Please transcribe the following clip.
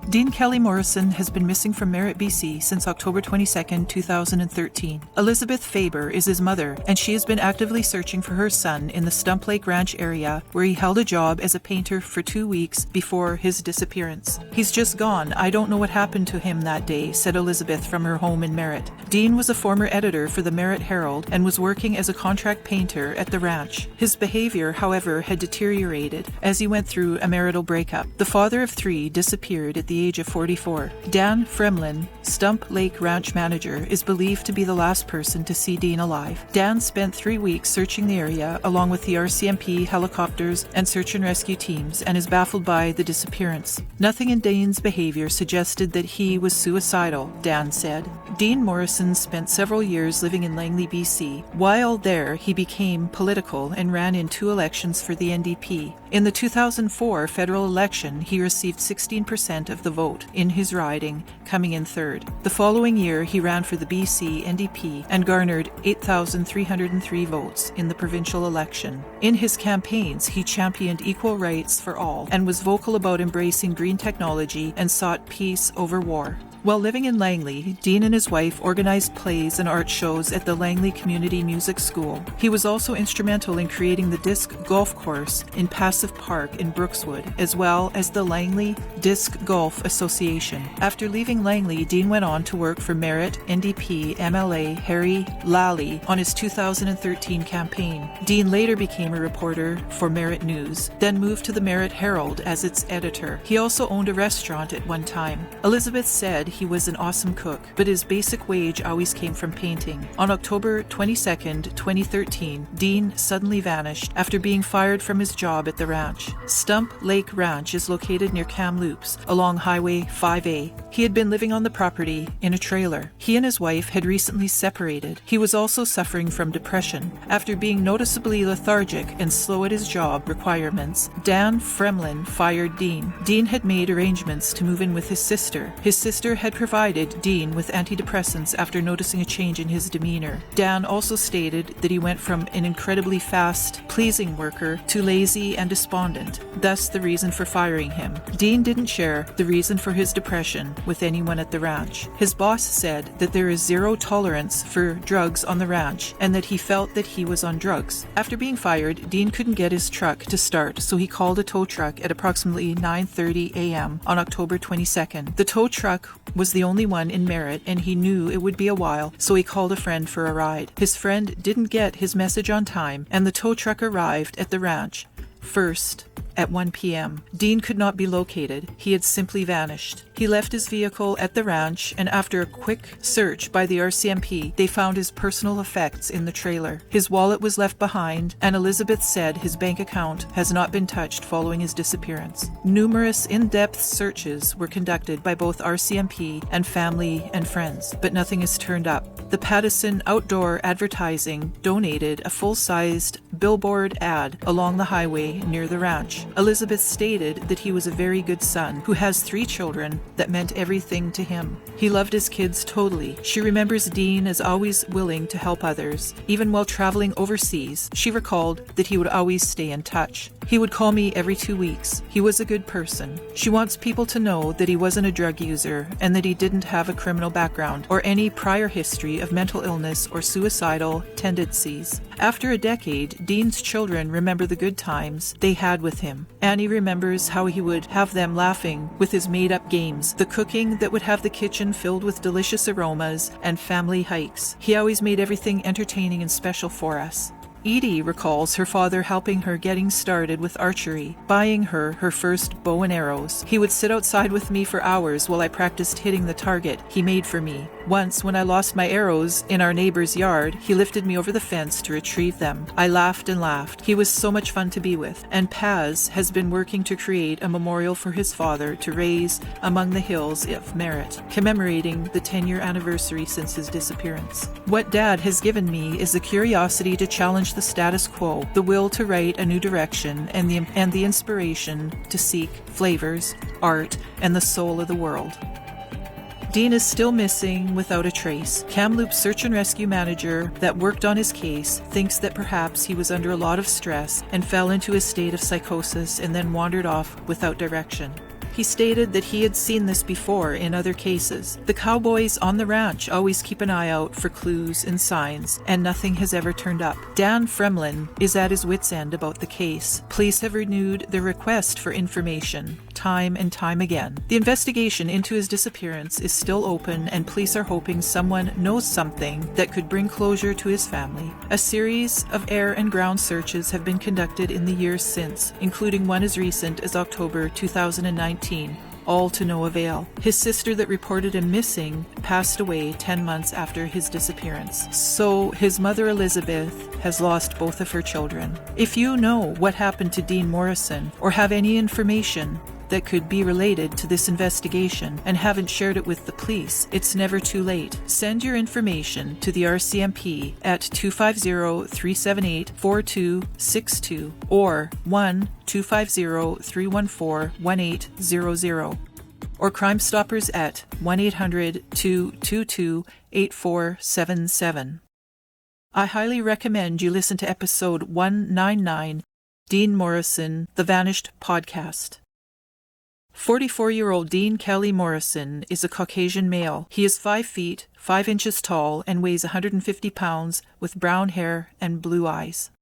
Dean Kelly Morrison has been missing from Merritt, BC since October 22, 2013. Elizabeth Faber is his mother, and she has been actively searching for her son in the Stump Lake Ranch area where he held a job as a painter for 2 weeks before his disappearance. "He's just gone. I don't know what happened to him that day," said Elizabeth from her home in Merritt. Dean was a former editor for the Merritt Herald and was working as a contract painter at the ranch. His behavior, however, had deteriorated as he went through a marital breakup. The father of 3 disappeared at the age of 44. Dan Fremlin, Stump Lake Ranch manager, is believed to be the last person to see Dean alive. Dan spent 3 weeks searching the area along with the RCMP helicopters and search and rescue teams and is baffled by the disappearance. "Nothing in Dean's behavior suggested that he was suicidal," Dan said. Dean Morrison spent several years living in Langley, BC. While there, he became political and ran in 2 elections for the NDP. In the 2004 federal election, he received 16% of the vote in his riding, coming in 3rd. The following year, he ran for the BC NDP and garnered 8,303 votes in the provincial election. In his campaigns, he championed equal rights for all and was vocal about embracing green technology and sought peace over war. While living in Langley, Dean and his wife organized plays and art shows at the Langley Community Music School. He was also instrumental in creating the disc golf course in Passive Park in Brookswood, as well as the Langley Disc Golf Association. After leaving Langley, Dean went on to work for Merritt NDP MLA Harry Lally on his 2013 campaign. Dean later became a reporter for Merritt News, then moved to the Merritt Herald as its editor. He also owned a restaurant at one time. Elizabeth said he was an awesome cook, but his basic wage always came from painting. On October 22, 2013, Dean suddenly vanished after being fired from his job at the ranch. Stump Lake Ranch is located near Kamloops along Highway 5A. He had been living on the property in a trailer. He and his wife had recently separated. He was also suffering from depression. After being noticeably lethargic and slow at his job requirements, Dan Fremlin fired Dean. Dean had made arrangements to move in with his sister. His sister had provided Dean with antidepressants after noticing a change in his demeanor. Dan also stated that he went from an incredibly fast, pleasing worker to lazy and despondent, thus the reason for firing him. Dean didn't share the reason for his depression with anyone at the ranch. His boss said that there is 0 tolerance for drugs on the ranch and that he felt that he was on drugs. After being fired, Dean couldn't get his truck to start, so he called a tow truck at approximately 9:30 a.m. on October 22nd. The tow truck was the only one in Merritt, and he knew it would be a while, so he called a friend for a ride. His friend didn't get his message on time, and the tow truck arrived at the ranch first at 1 p.m. Dean could not be located. He had simply vanished. He left his vehicle at the ranch, and after a quick search by the RCMP, they found his personal effects in the trailer. His wallet was left behind, and Elizabeth said his bank account has not been touched following his disappearance. Numerous in-depth searches were conducted by both RCMP and family and friends, but nothing has turned up. The Pattison Outdoor Advertising donated a full-sized billboard ad along the highway near the ranch. Elizabeth stated that he was a very good son who has 3 children that meant everything to him. He loved his kids totally. She remembers Dean as always willing to help others. Even while traveling overseas, she recalled that he would always stay in touch. He would call me every 2 weeks. He was a good person. She wants people to know that he wasn't a drug user and that he didn't have a criminal background or any prior history of mental illness or suicidal tendencies. After a decade, Dean's children remember the good times they had with him. Annie remembers how he would have them laughing with his made-up games, the cooking that would have the kitchen filled with delicious aromas, and family hikes. He always made everything entertaining and special for us. Edie recalls her father helping her getting started with archery, buying her first bow and arrows. He would sit outside with me for hours while I practiced hitting the target he made for me. Once, when I lost my arrows in our neighbor's yard, he lifted me over the fence to retrieve them. I laughed and laughed. He was so much fun to be with. And Paz has been working to create a memorial for his father to raise among the hills of Merritt, commemorating the 10-year anniversary since his disappearance. What Dad has given me is the curiosity to challenge the status quo, the will to write a new direction, and the inspiration to seek flavors, art, and the soul of the world. Dean is still missing without a trace. Kamloops search and rescue manager that worked on his case thinks that perhaps he was under a lot of stress and fell into a state of psychosis and then wandered off without direction. He stated that he had seen this before in other cases. The cowboys on the ranch always keep an eye out for clues and signs, and nothing has ever turned up. Dan Fremlin is at his wit's end about the case. Police have renewed their request for information time and time again. The investigation into his disappearance is still open, and police are hoping someone knows something that could bring closure to his family. A series of air and ground searches have been conducted in the years since, including one as recent as October 2019, all to no avail. His sister that reported him missing passed away 10 months after his disappearance. So his mother Elizabeth has lost both of her children. If you know what happened to Dean Morrison or have any information that could be related to this investigation and haven't shared it with the police, it's never too late. Send your information to the RCMP at 250-378-4262 or 1-250-314-1800 or Crime Stoppers at 1-800-222-8477. I highly recommend you listen to episode 199, Dean Morrison, The Vanished Podcast. 44-year-old Dean Kelly Morrison is a Caucasian male. He is 5 feet, 5 inches tall and weighs 150 pounds with brown hair and blue eyes.